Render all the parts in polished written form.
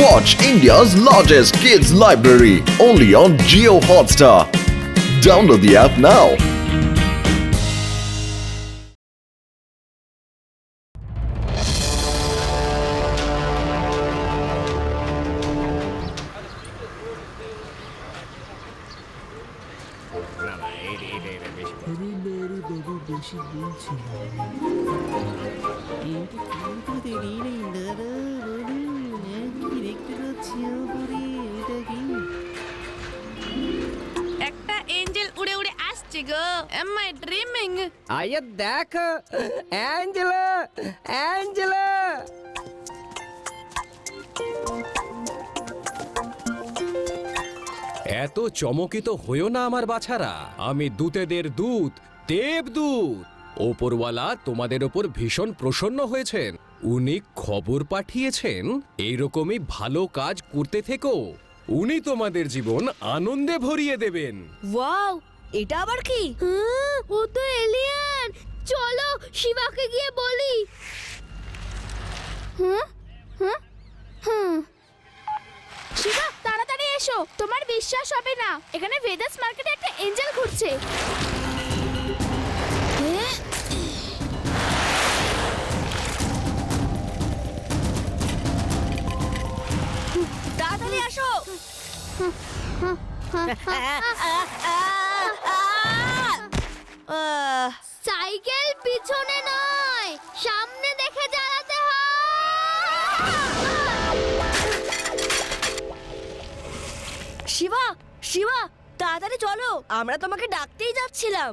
Watch India's largest kids library only on Jio Hotstar. Download the app now. একটা Angel উড়ে উড়ে আসছে গো। Am I dreaming? আরে দেখ অ্যাঞ্জেলা অ্যাঞ্জেলা এত চমকিত হইও না আমার বাছারা। আমি দূতেদের দূত, দেবদূত। ওপরওয়ালা তোমাদের ওপর ভীষণ প্রসন্ন হয়েছেন। উনি খবর পাঠিয়েছেন এইরকমই ভালো কাজ করতে থেকো। উনি তোমাদের জীবন আনন্দে ভরিয়ে দেবেন। ওয়াও, এটা আবার কি? ও তো এলিয়েন। চলো শিবাকে গিয়ে বলি। শিবা তাড়াতাড়ি এসো, তোমার বিশ্বাস হবে না, এখানে ভেদাস মার্কেটে একটা এঞ্জেল ঘুরছে। তাড়াতাড়ি আসো। সাইকেল পিছনে নয়, সামনে দেখে চালাতে হয়। শিবা, শিবা, তাড়াতাড়ি চলো, আমরা তোমাকে ডাকতেই যাচ্ছিলাম।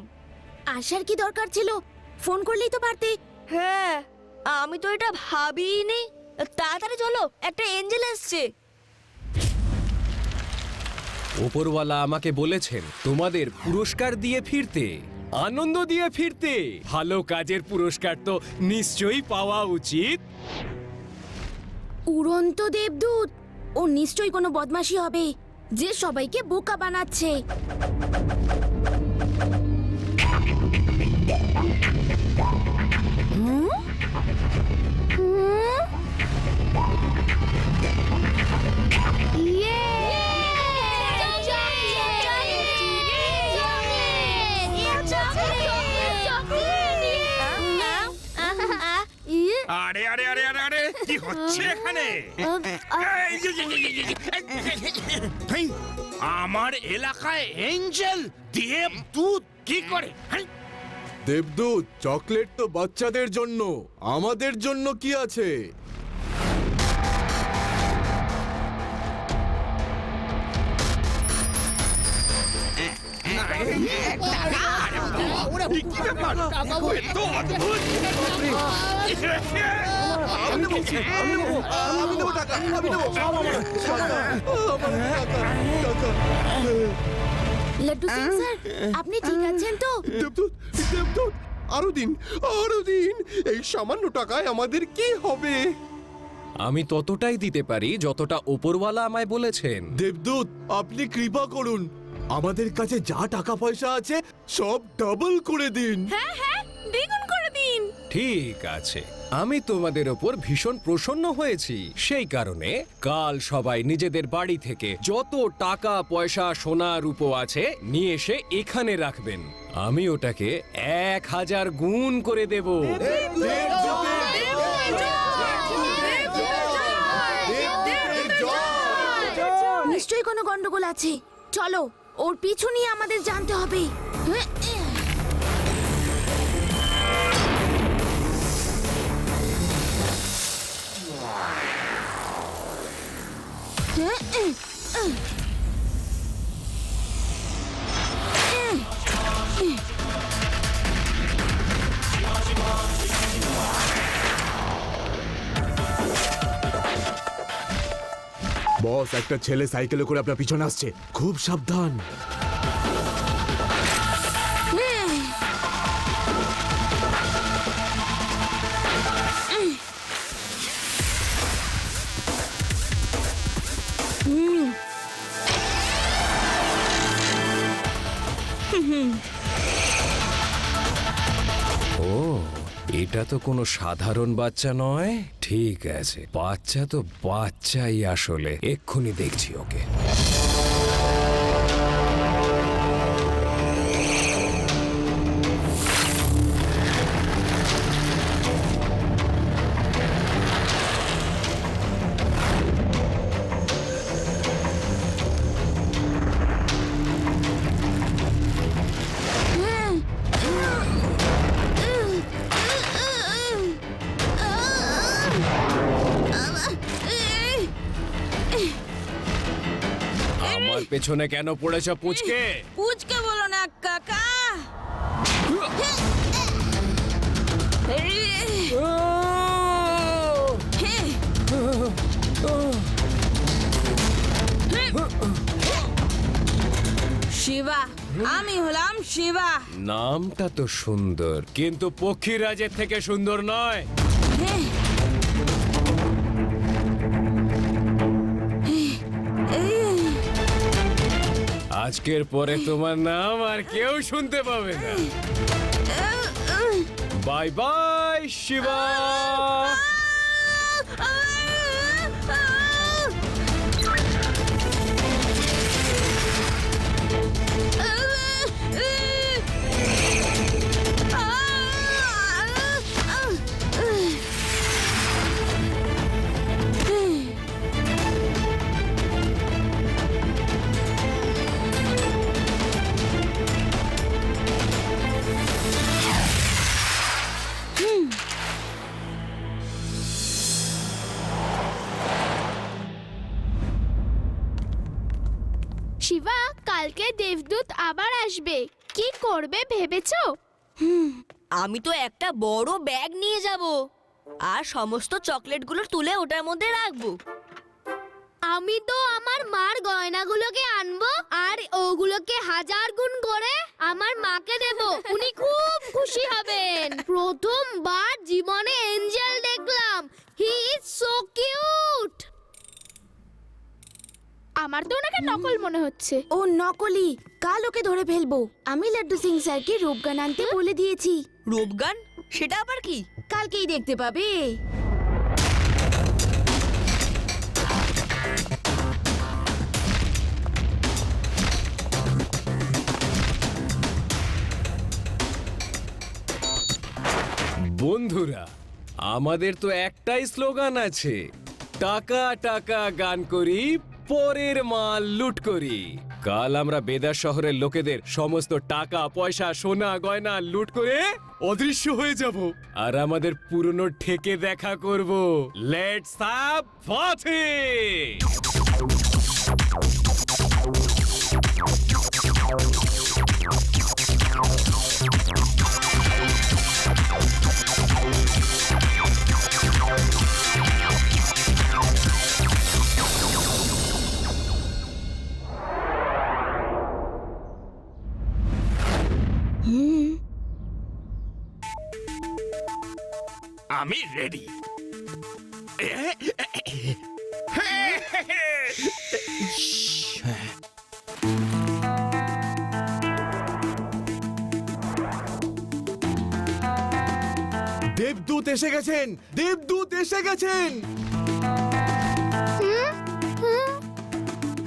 আসার কি দরকার ছিল? ফোন করলেই তো পারতে। হ্যাঁ, আমি তো এটা ভাবিনি। তাড়াতাড়ি চলো, একটা এঞ্জেল এসছে। ওপরওয়ালা আমাকে বলেছেন তোমাদের পুরস্কার দিয়ে ফিরতে, আনন্দ দিয়ে ফিরতে। ভালো কাজের পুরস্কার তো নিশ্চয়ই পাওয়া উচিত। উড়ন্ত দেবদূত, ও নিশ্চয়ই কোনো বদমাশি হবে যে সবাইকে বোকা বানাচ্ছে। আরে আরে আরে আরে আরে কি হচ্ছে এখানে? হেই, আমার এলাকায় এঞ্জেল দেবদূত কি করে? হেই, দেবদূত চকলেট তো বাচ্চাদের জন্য, আমাদের জন্য কি আছে? কি ব্যাপার? এত অদ্ভুত! লাড্ডু সিং স্যার, আপনি ঠিক আছেন তো? দেবদূত দেবদূত আরো দিন, এই সামান্য টাকায় আমাদের কি হবে? আমি ততটাই দিতে পারি যতটা ওপরওয়ালা আমায় বলেছেন। দেবদূত আপনি কৃপা করুন, আমাদের কাছে যা টাকা পয়সা আছে সব ডাবল করে দিন। হ্যাঁ হ্যাঁ, দ্বিগুণ করে দিন। ঠিক আছে, আমি তোমাদের ওপর ভীষণ প্রসন্ন হয়েছি। সেই কারণে কাল সবাই নিজেদের বাড়ি থেকে যত টাকা পয়সা সোনা রূপো আছে নিয়ে এসে এখানে রাখবেন। আমি ওটাকে 1000 গুণ করে দেব। নিশ্চয়ই কোনো গন্ডগোল আছে। চলো, ওর পিছু নিয়ে আমাদের জানতে হবে। বস, একটা ছেলে সাইকেলে করে আপনার পিছনে আসছে, খুব সাবধান। এটা তো কোনো সাধারণ বাচ্চা নয়। ঠিক আছে, বাচ্চা তো বাচ্চাই আসলে। এক্ষুনি দেখছি ওকে। আমার পেছনে কেন পড়েছ পুচকে? পুচকে বলো না কাকা। শিবা, আমি হলাম শিবা। নামটা তো সুন্দর, কিন্তু পক্ষীরাজের থেকে সুন্দর নয়। আজকের পরে তোমার নাম আর কেউ শুনতে পাবে না। Bye bye Shiba. শিবা, কালকে দেবদূত আবার আসবে। কি করবে ভেবেছো? আমি তো একটা বড় ব্যাগ নিয়ে যাব আর সমস্ত চকলেটগুলো তুলে ওটার মধ্যে রাখবো। আমি তো আমার মার গয়নাগুলোকে আনবো আর ওগুলোকে 1000 গুণ করে আমার মাকে দেব। উনি খুব খুশি হবেন। প্রথমবার জীবনে এঞ্জেল দেখলাম। He is so cute. আমার তো ওনাকে নকল মনে হচ্ছে। ও নকলি, কাল ওকে ধরে ফেলবো। আমি লাড্ডু সিং স্যারকে রূপগান আনতে বলে দিয়েছি। রূপগান? সেটা আবার কি? কালকেই দেখতে পাবে। বন্ধুরা, আমাদের তো একটাই স্লোগান আছে, টাকা টাকা গান করি, পরের মাল লুট করি। কাল আমরা বেদার শহরের লোকেদের সমস্ত টাকা পয়সা সোনা গয়না লুট করে অদৃশ্য হয়ে যাব আর আমাদের পুরনো ঠেকে দেখা করব। Let's have party. আমি রেডি। দেবদূত এসে গেছেন, দেবদূত এসে গেছেন।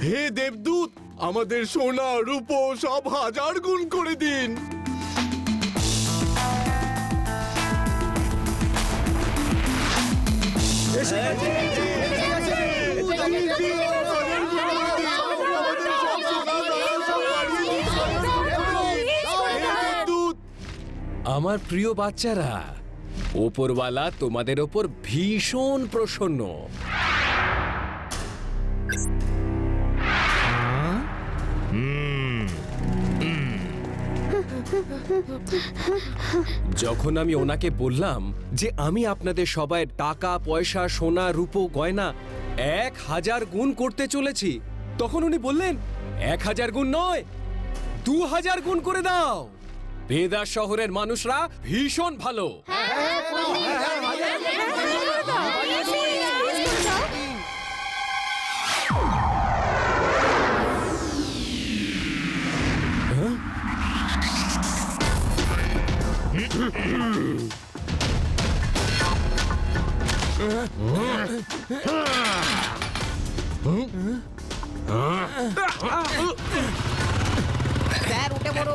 হে দেবদূত, আমাদের সোনা রূপো সব 1000 গুণ করে দিন। আমার প্রিয় বাচ্চারা, ওপরওয়ালা তোমাদের ওপর ভীষণ প্রসন্ন। যখন আমি ওনাকে বললাম যে আমি আপনাদের সবাই টাকা পয়সা সোনা রূপো গয়না 1000 গুণ করতে চলেছি, তখন উনি বললেন 1000 গুণ নয়, 2000 গুণ করে দাও। বেদা শহরের মানুষরা ভীষণ ভালো। স্যার উঠে পড়ো।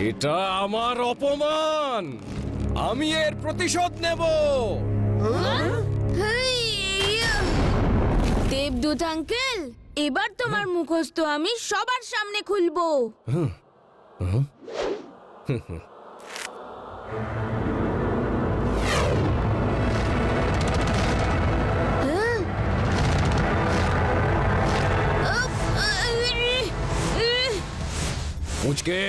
এটা আমার অপমান, আমি এর প্রতিশোধ নেব। দেবদূত আঙ্কেল, এবার তোমার মুখোশ আমি সবার সামনে খুলবো। মুচকে,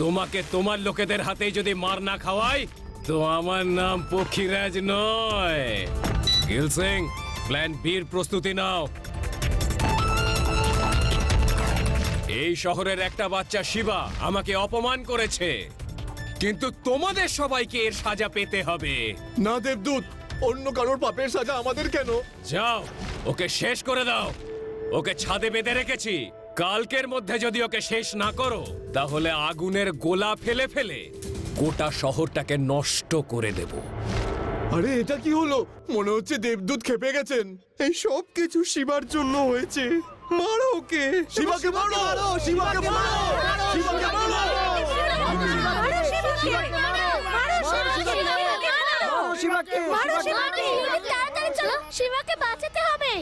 তোমাকে তোমার লোকেদের হাতেই যদি মার না খাওয়াই তো আমার নাম পক্ষীরাজ নয়। গিল সিং, প্ল্যান বির প্রস্তুতি নাও। এই শহরের একটা বাচ্চা শিবা আমাকে অপমান করেছে, কিন্তু তোমাদের সবাইকে এর সাজা পেতে হবে। না দেবদূত, অন্য কারোর পাপের সাজা আমাদের কেন? যাও, ওকে শেষ করে দাও। ওকে ছাদে বেঁধে রেখেছি, কালকের মধ্যে যদি ওকে শেষ না করো তাহলে আগুনের গোলা ফেলে ফেলে গোটা শহরটাকে নষ্ট করে দেব। আরে এটা কি হলো? মনে হচ্ছে দেবদূত খেপে গেছেন। এই সব কিছু শিবার জন্য হয়েছে। মারো ওকে, শিবাকে মারো, শিবাকে মারো, শিবাকে মারো। তাড়াতাড়ি চলো, শিবাকে বাঁচাতে হবে।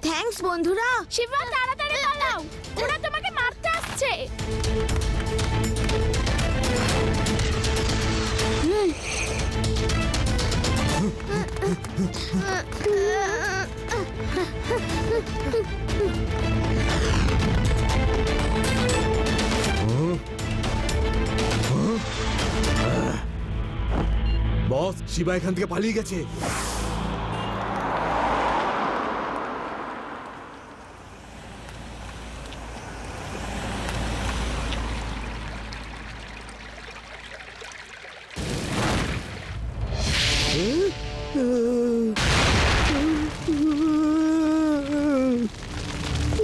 থ্যাঙ্কস বন্ধুরা। শিবা তাড়াতাড়ি পালাও, ওরা তোমাকে মারতে আসছে। বস, শিবা এখান থেকে পালিয়ে গেছে।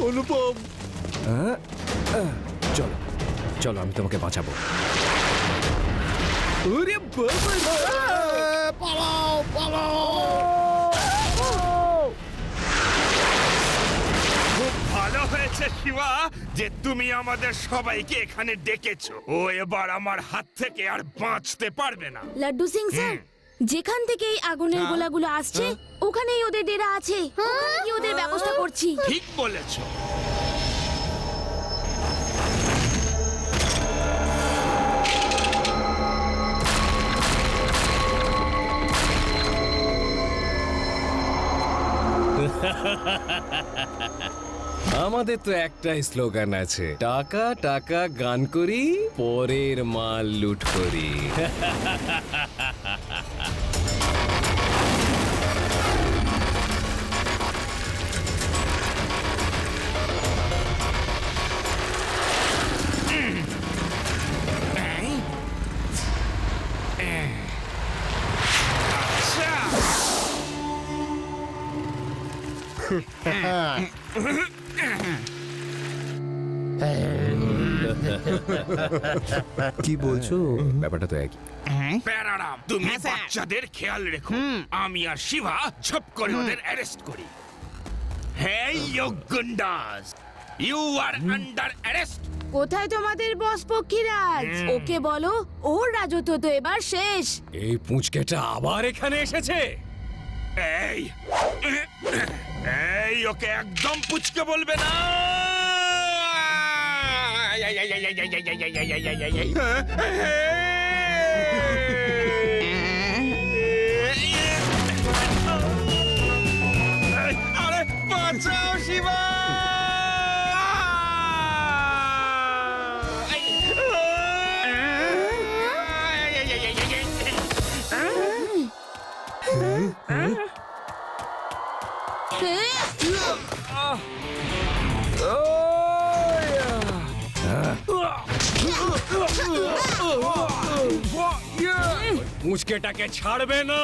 অনুপম, চলো চলো, আমি তোমাকে বাঁচাবো। ওরে বাবা, পালাও পালাও। খুব ভালো হয়েছে শিবা যে তুমি আমাদের সবাইকে এখানে ডেকেছো। ও এবার আমার হাত থেকে আর বাঁচতে পারবে না। লাড্ডু সিং স্যার, যেখান থেকে এই আগুনের গোলাগুলো আসছে ওখানেই ওদের ডেরা আছে। ওখানে গিয়ে ওদের ব্যবস্থা করছি। ঠিক বলেছো। আমাদের তো একটাই স্লোগান আছে, টাকা টাকা গান করি, পরের মাল লুট করি। কি বলছো? ব্যাপারটা তো একই। প্যারারাম, তুমি বাচ্চাদের খেয়াল রেখো। আমি আর শিবা ঝপ করে ওদের অ্যারেস্ট করি। Hey, you gundas! You are under arrest! কোথায় তোমাদের বস পক্ষীরাজ? ওকে বলো ওর রাজত্ব তো এবার শেষ। এই পুঁচকেটা আবার এখানে এসেছে। এই এই ওকে একদম পুচকে বলবে না। আরে বাঁচাও শিবা। পুঁচকেটাকে ছাড়বে না।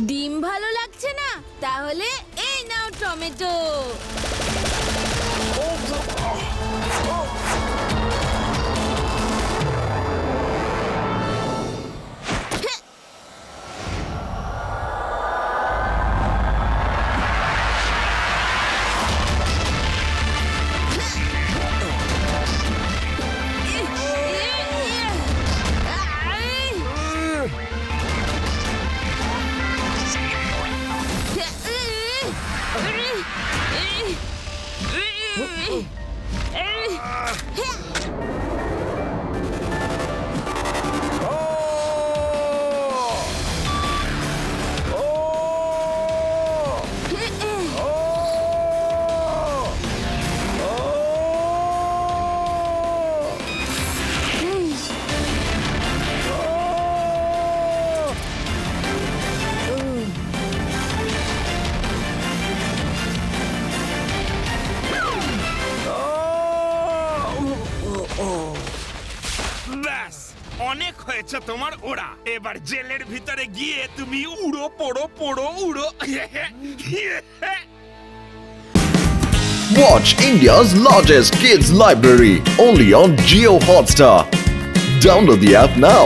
ডিম ভালো লাগছে না? তাহলে এই নাও টমেটো। ব্যাস অনেক হয়েছে তোমার ওড়া। এবার জেলের ভিতরে গিয়ে তুমি উড়ো পড়ো পড়ো উড়ো। Watch India's largest kids library only on Geo Hotstar. Download the app now.